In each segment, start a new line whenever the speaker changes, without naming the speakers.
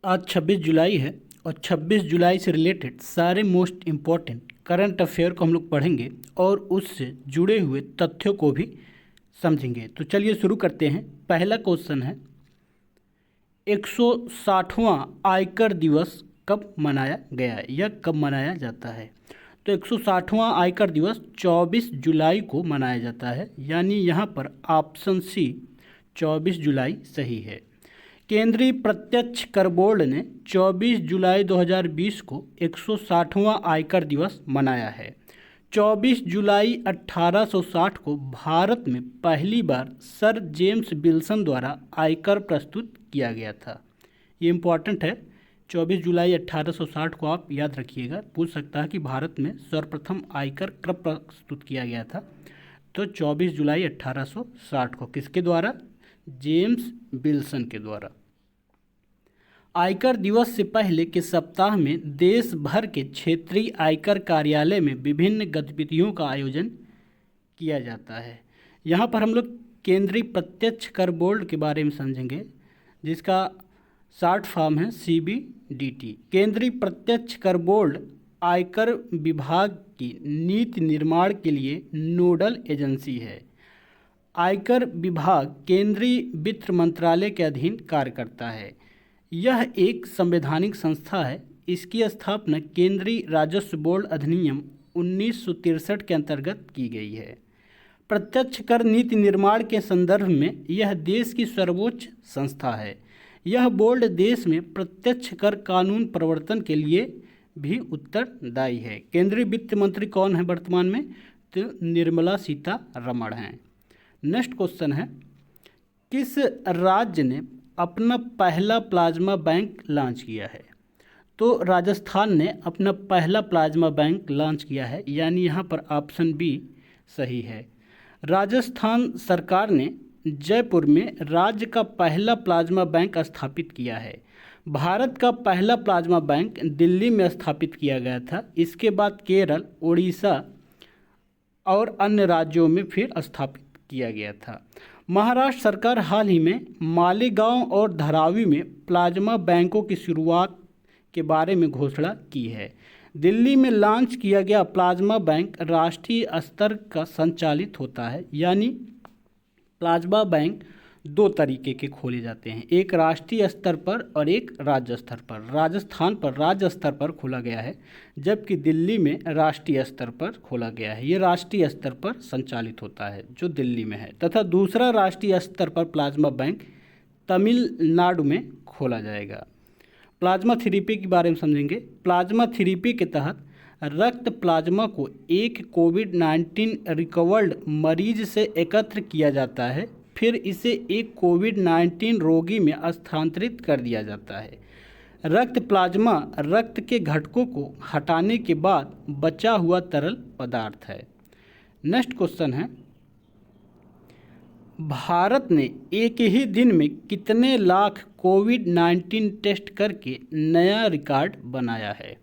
आज 26 जुलाई है और 26 जुलाई से रिलेटेड सारे मोस्ट इम्पॉर्टेंट करंट अफेयर को हम लोग पढ़ेंगे और उससे जुड़े हुए तथ्यों को भी समझेंगे। तो चलिए शुरू करते हैं। पहला क्वेश्चन है 160वां आयकर दिवस कब मनाया गया है या कब मनाया जाता है। तो 160वां आयकर दिवस 24 जुलाई को मनाया जाता है, यानी यहाँ पर ऑप्शन सी 24 जुलाई सही है। केंद्रीय प्रत्यक्ष कर बोर्ड ने 24 जुलाई 2020 को 160वां आयकर दिवस मनाया है। 24 जुलाई 1860 को भारत में पहली बार सर जेम्स विल्सन द्वारा आयकर प्रस्तुत किया गया था। ये इम्पॉर्टेंट है। 24 जुलाई 1860 को आप याद रखिएगा, पूछ सकता है कि भारत में सर्वप्रथम आयकर कब प्रस्तुत किया गया था। तो 24 जुलाई 1860 को किसके द्वारा? जेम्स विल्सन के द्वारा। आयकर दिवस से पहले के सप्ताह में देश भर के क्षेत्रीय आयकर कार्यालय में विभिन्न गतिविधियों का आयोजन किया जाता है। यहाँ पर हम लोग केंद्रीय प्रत्यक्ष कर बोर्ड के बारे में समझेंगे, जिसका शॉर्ट फॉर्म है CBDT। केंद्रीय प्रत्यक्ष कर बोर्ड आयकर विभाग की नीति निर्माण के लिए नोडल एजेंसी है। आयकर विभाग केंद्रीय वित्त मंत्रालय के अधीन कार्य करता है। यह एक संवैधानिक संस्था है। इसकी स्थापना केंद्रीय राजस्व बोर्ड अधिनियम 1963 के अंतर्गत की गई है। प्रत्यक्ष कर नीति निर्माण के संदर्भ में यह देश की सर्वोच्च संस्था है। यह बोर्ड देश में प्रत्यक्ष कर कानून प्रवर्तन के लिए भी उत्तरदायी है। केंद्रीय वित्त मंत्री कौन है वर्तमान में? तो निर्मला सीतारमण हैं। नेक्स्ट क्वेश्चन है, किस राज्य ने अपना पहला प्लाज्मा बैंक लॉन्च किया है? तो राजस्थान ने अपना पहला प्लाज्मा बैंक लॉन्च किया है, यानी यहाँ पर ऑप्शन बी सही है। राजस्थान सरकार ने जयपुर में राज्य का पहला प्लाज्मा बैंक स्थापित किया है। भारत का पहला प्लाज्मा बैंक दिल्ली में स्थापित किया गया था। इसके बाद केरल, उड़ीसा और अन्य राज्यों में फिर स्थापित किया गया था। महाराष्ट्र सरकार हाल ही में मालेगांव और धारावी में प्लाज्मा बैंकों की शुरुआत के बारे में घोषणा की है। दिल्ली में लॉन्च किया गया प्लाज्मा बैंक राष्ट्रीय स्तर का संचालित होता है, यानी प्लाज्मा बैंक दो तरीके के खोले जाते हैं, एक राष्ट्रीय स्तर पर और एक राज्य स्तर पर। राजस्थान पर राज्य स्तर पर खोला गया है, जबकि दिल्ली में राष्ट्रीय स्तर पर खोला गया है। ये राष्ट्रीय स्तर पर संचालित होता है जो दिल्ली में है, तथा दूसरा राष्ट्रीय स्तर पर प्लाज्मा बैंक तमिलनाडु में खोला जाएगा। प्लाज्मा थेरेपी के बारे में समझेंगे। प्लाज्मा थेरेपी के तहत रक्त प्लाज्मा को एक कोविड-19 रिकवर्ड मरीज से एकत्र किया जाता है, फिर इसे एक कोविड-19 रोगी में स्थानांतरित कर दिया जाता है। रक्त प्लाज्मा रक्त के घटकों को हटाने के बाद बचा हुआ तरल पदार्थ है। नेक्स्ट क्वेश्चन है, भारत ने एक ही दिन में कितने लाख कोविड-19 टेस्ट करके नया रिकॉर्ड बनाया है?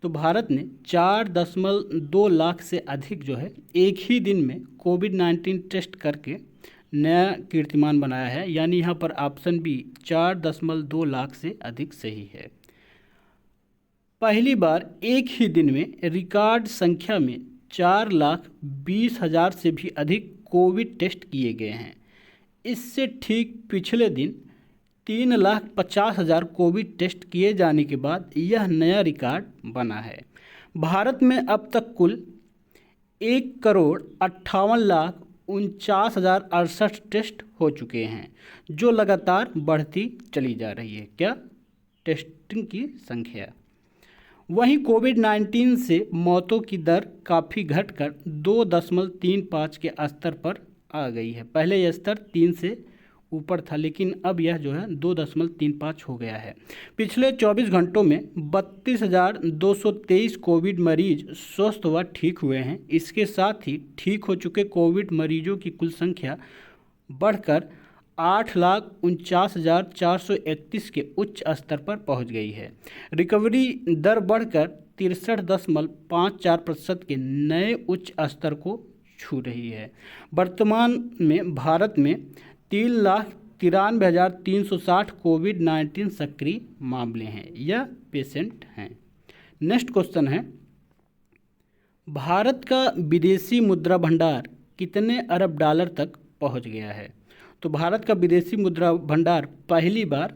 तो भारत ने 4.2 लाख से अधिक जो है एक ही दिन में कोविड-19 टेस्ट करके नया कीर्तिमान बनाया है, यानी यहाँ पर ऑप्शन बी 4.2 लाख से अधिक सही है। पहली बार एक ही दिन में रिकॉर्ड संख्या में 4,20,000 से भी अधिक कोविड टेस्ट किए गए हैं। इससे ठीक पिछले दिन 3,50,000 कोविड टेस्ट किए जाने के बाद यह नया रिकॉर्ड बना है। भारत में अब तक कुल 1,58,49,68 टेस्ट हो चुके हैं, जो लगातार बढ़ती चली जा रही है। क्या? टेस्टिंग की संख्या। वहीं कोविड-19 से मौतों की दर काफ़ी घटकर 2.35 के स्तर पर आ गई है। पहले यह स्तर 3 से ऊपर था, लेकिन अब यह जो है 2.35 हो गया है। पिछले 24 घंटों में 32,223 कोविड मरीज स्वस्थ व ठीक हुए हैं। इसके साथ ही ठीक हो चुके कोविड मरीजों की कुल संख्या बढ़कर 8,49,431 के उच्च स्तर पर पहुंच गई है। रिकवरी दर बढ़कर 63.54% के नए उच्च स्तर को छू रही है। वर्तमान में भारत में 93,360 कोविड-19 सक्रिय मामले हैं या पेशेंट हैं। नेक्स्ट क्वेश्चन है, भारत का विदेशी मुद्रा भंडार कितने अरब डॉलर तक पहुंच गया है? तो भारत का विदेशी मुद्रा भंडार पहली बार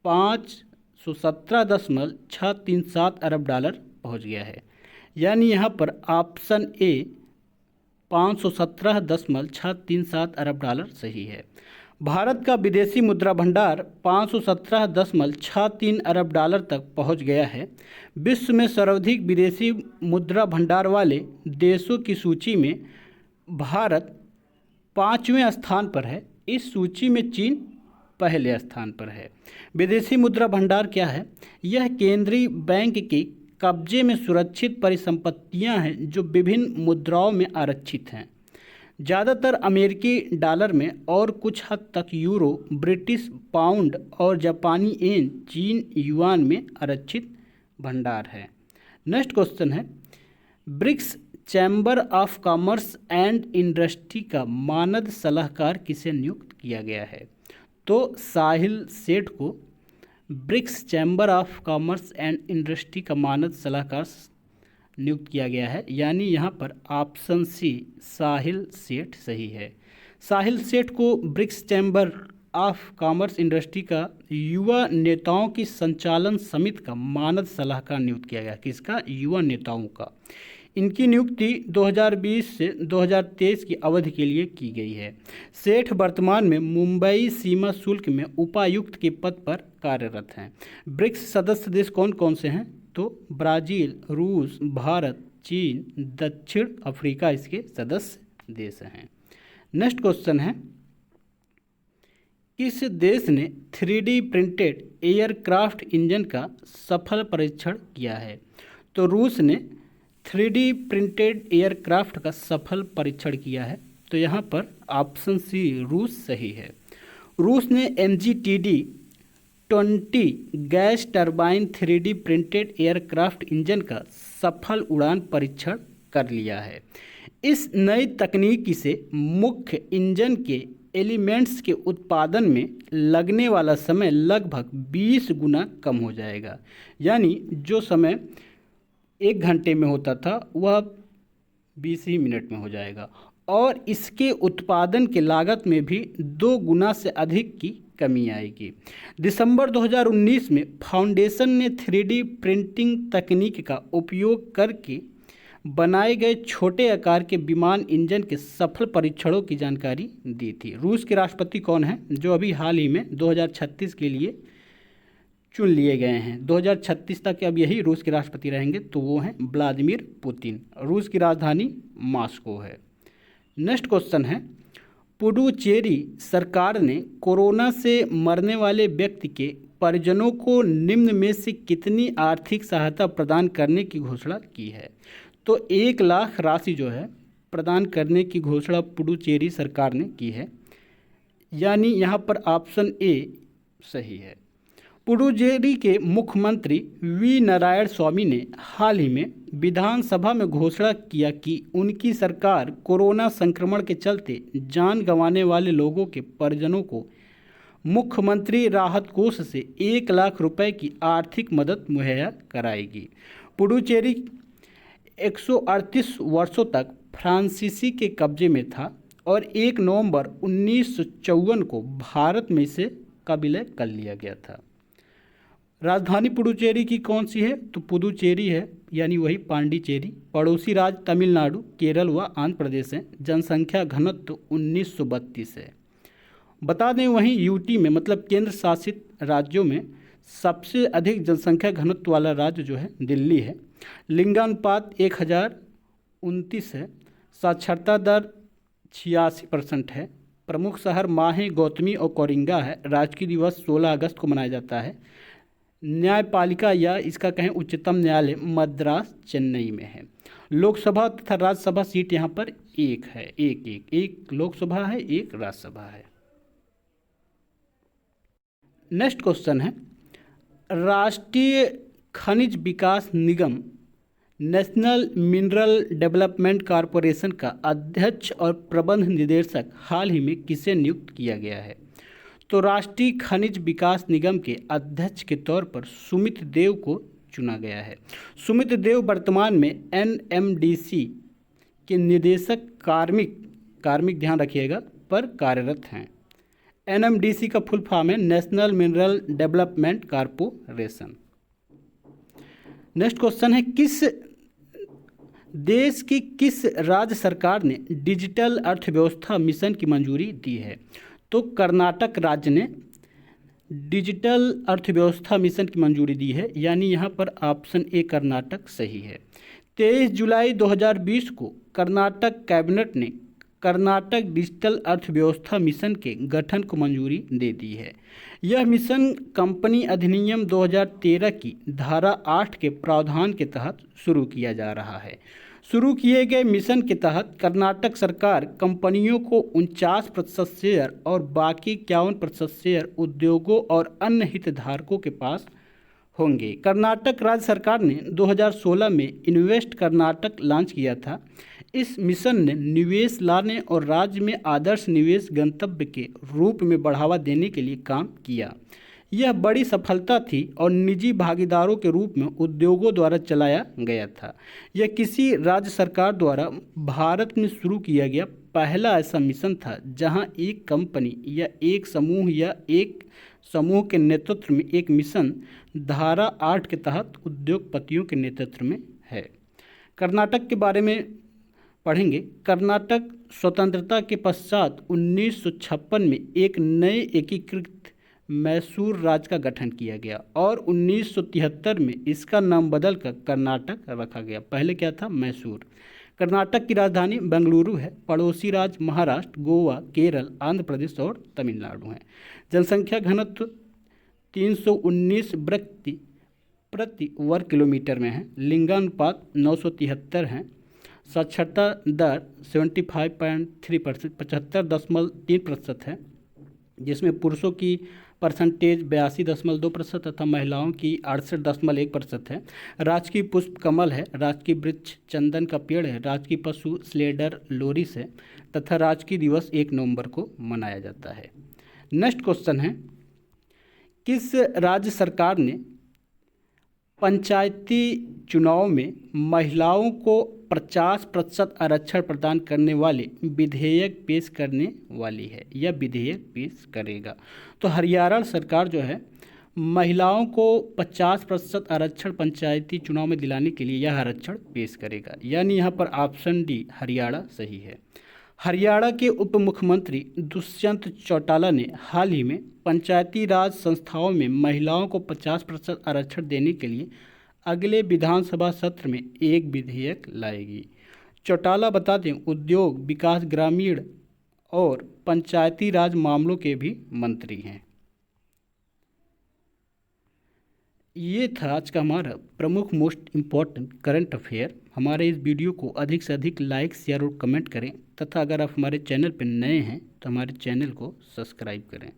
517.637 अरब डॉलर पहुंच गया है, यानी यहाँ पर ऑप्शन ए 517.637 अरब डॉलर सही है। भारत का विदेशी मुद्रा भंडार 517.63 अरब डॉलर तक पहुंच गया है। विश्व में सर्वाधिक विदेशी मुद्रा भंडार वाले देशों की सूची में भारत 5वें स्थान पर है। इस सूची में चीन पहले स्थान पर है। विदेशी मुद्रा भंडार क्या है? यह केंद्रीय बैंक के कब्जे में सुरक्षित परिसंपत्तियां हैं जो विभिन्न मुद्राओं में आरक्षित हैं। ज़्यादातर अमेरिकी डॉलर में और कुछ हद तक यूरो, ब्रिटिश पाउंड और जापानी येन, चीन युआन में आरक्षित भंडार है। नेक्स्ट क्वेश्चन है, BRICS chamber of commerce and industry का मानद सलाहकार किसे नियुक्त किया गया है? तो साहिल सेठ को BRICS chamber of commerce and industry का मानद सलाहकार नियुक्त किया गया है, यानी यहाँ पर ऑप्शन सी साहिल सेठ सही है। साहिल सेठ को BRICS chamber of commerce industry का युवा नेताओं की संचालन समिति का मानद सलाहकार नियुक्त किया गया। किसका? युवा नेताओं का। इनकी नियुक्ति 2020 से 2023 की अवधि के लिए की गई है। सेठ वर्तमान में मुंबई सीमा शुल्क में उपायुक्त के पद पर कार्यरत हैं। ब्रिक्स सदस्य देश कौन कौन से हैं? तो ब्राज़ील, रूस, भारत, चीन, दक्षिण अफ्रीका इसके सदस्य देश हैं। नेक्स्ट क्वेश्चन है, किस देश ने 3D प्रिंटेड एयरक्राफ्ट इंजन का सफल परीक्षण किया है? तो रूस ने 3D प्रिंटेड एयरक्राफ्ट का सफल परीक्षण किया है। तो यहाँ पर ऑप्शन सी रूस सही है। रूस ने MGTD-20 gas turbine 3D printed aircraft engine का सफल उड़ान परीक्षण कर लिया है। इस नई तकनीक से मुख्य इंजन के एलिमेंट्स के उत्पादन में लगने वाला समय लगभग 20 गुना कम हो जाएगा, यानी जो समय 1 घंटे में होता था वह 20 ही मिनट में हो जाएगा, और इसके उत्पादन के लागत में भी 2 गुना से अधिक की कमी आएगी। दिसंबर 2019 में फाउंडेशन ने 3D प्रिंटिंग तकनीक का उपयोग करके बनाए गए छोटे आकार के विमान इंजन के सफल परीक्षणों की जानकारी दी थी। रूस के राष्ट्रपति कौन हैं जो अभी हाल ही में 2036 के लिए चुन लिए गए हैं? 2036 तक अब यही रूस के राष्ट्रपति रहेंगे, तो वो हैं व्लादिमीर पुतिन। रूस की राजधानी मॉस्को है। नेक्स्ट क्वेश्चन है, पुडुचेरी सरकार ने कोरोना से मरने वाले व्यक्ति के परिजनों को निम्न में से कितनी आर्थिक सहायता प्रदान करने की घोषणा की है? तो 1 लाख राशि जो है प्रदान करने की घोषणा पुडुचेरी सरकार ने की है, यानी यहाँ पर ऑप्शन ए सही है। पुडुचेरी के मुख्यमंत्री वी नारायण स्वामी ने हाल ही में विधानसभा में घोषणा किया कि उनकी सरकार कोरोना संक्रमण के चलते जान गंवाने वाले लोगों के परिजनों को मुख्यमंत्री राहत कोष से 1 लाख रुपए की आर्थिक मदद मुहैया कराएगी। पुडुचेरी 138 वर्षों तक फ्रांसीसी के कब्जे में था और 1 नवंबर 1954 को भारत में इसे का विलय कर लिया गया था। राजधानी पुडुचेरी की कौन सी है? तो पुडुचेरी है, यानी वही पांडिचेरी। पड़ोसी राज्य तमिलनाडु, केरल व आंध्र प्रदेश हैं। जनसंख्या घनत्व 1932 है। बता दें वहीं यूटी में मतलब केंद्र शासित राज्यों में सबसे अधिक जनसंख्या घनत्व वाला राज्य जो है दिल्ली है। लिंगानुपात 1029 है। साक्षरता दर 86% है। प्रमुख शहर माहे, गौतमी और कोरिंगा है। राजकीय दिवस 16 अगस्त को मनाया जाता है। न्यायपालिका या इसका कहें उच्चतम न्यायालय मद्रास चेन्नई में है। लोकसभा तथा राज्यसभा सीट यहाँ पर एक है, एक लोकसभा है, एक राज्यसभा है। नेक्स्ट क्वेश्चन है, राष्ट्रीय खनिज विकास निगम नेशनल मिनरल डेवलपमेंट कॉरपोरेशन का अध्यक्ष और प्रबंध निदेशक हाल ही में किसे नियुक्त किया गया है? तो राष्ट्रीय खनिज विकास निगम के अध्यक्ष के तौर पर सुमित देव को चुना गया है। सुमित देव वर्तमान में एनएमडीसी के निदेशक कार्मिक ध्यान रखिएगा पर कार्यरत हैं। एनएमडीसी का फुल फॉर्म है national mineral development corporation. Next question है, किस देश की किस राज्य सरकार ने डिजिटल अर्थव्यवस्था मिशन की मंजूरी दी है? तो कर्नाटक राज्य ने डिजिटल अर्थव्यवस्था मिशन की मंजूरी दी है, यानी यहाँ पर ऑप्शन ए कर्नाटक सही है। 23 जुलाई 2020 को कर्नाटक कैबिनेट ने कर्नाटक डिजिटल अर्थव्यवस्था मिशन के गठन को मंजूरी दे दी है। यह मिशन कंपनी अधिनियम 2013 की धारा 8 के प्रावधान के तहत शुरू किया जा रहा है। शुरू किए गए मिशन के तहत कर्नाटक सरकार कंपनियों को 49% शेयर और बाकी 51% शेयर उद्योगों और अन्य हितधारकों के पास होंगे। कर्नाटक राज्य सरकार ने 2016 में इन्वेस्ट कर्नाटक लॉन्च किया था। इस मिशन ने निवेश लाने और राज्य में आदर्श निवेश गंतव्य के रूप में बढ़ावा देने के लिए काम किया। यह बड़ी सफलता थी और निजी भागीदारों के रूप में उद्योगों द्वारा चलाया गया था। यह किसी राज्य सरकार द्वारा भारत में शुरू किया गया पहला ऐसा मिशन था जहां एक कंपनी या एक समूह के नेतृत्व में एक मिशन धारा 8 के तहत उद्योगपतियों के नेतृत्व में है। कर्नाटक के बारे में पढ़ेंगे। कर्नाटक स्वतंत्रता के पश्चात 1956 में एक नए एकीकृत मैसूर राज्य का गठन किया गया और 1973 में इसका नाम बदलकर कर्नाटक रखा गया। पहले क्या था? मैसूर। कर्नाटक की राजधानी बेंगलुरु है। पड़ोसी राज्य महाराष्ट्र, गोवा, केरल, आंध्र प्रदेश और तमिलनाडु हैं। जनसंख्या घनत्व 319 व्यक्ति प्रति वर्ग किलोमीटर में है। लिंगानुपात 973 हैं। साक्षरता दर 75.3% 75.3% है, जिसमें पुरुषों की परसेंटेज 82.2% तथा महिलाओं की 68.1% है। राजकीय पुष्प कमल है। राजकीय वृक्ष चंदन का पेड़ है। राजकीय पशु स्लेडर लोरिस है तथा राजकीय दिवस 1 नवंबर को मनाया जाता है। नेक्स्ट क्वेश्चन है, किस राज्य सरकार ने पंचायती चुनाव में महिलाओं को 50% आरक्षण प्रदान करने वाले विधेयक पेश करने वाली है या विधेयक पेश करेगा? तो हरियाणा सरकार जो है महिलाओं को 50% आरक्षण पंचायती चुनाव में दिलाने के लिए यह आरक्षण पेश करेगा, यानी यहाँ पर ऑप्शन डी हरियाणा सही है। हरियाणा के उप मुख्यमंत्री दुष्यंत चौटाला ने हाल ही में पंचायती राज संस्थाओं में महिलाओं को 50% आरक्षण देने के लिए अगले विधानसभा सत्र में एक विधेयक लाएगी। चौटाला बता दें उद्योग विकास, ग्रामीण और पंचायती राज मामलों के भी मंत्री हैं। ये था आज का हमारा प्रमुख मोस्ट इम्पॉर्टेंट करंट अफेयर। हमारे इस वीडियो को अधिक से अधिक लाइक, शेयर और कमेंट करें तथा अगर आप हमारे चैनल पर नए हैं तो हमारे चैनल को सब्सक्राइब करें।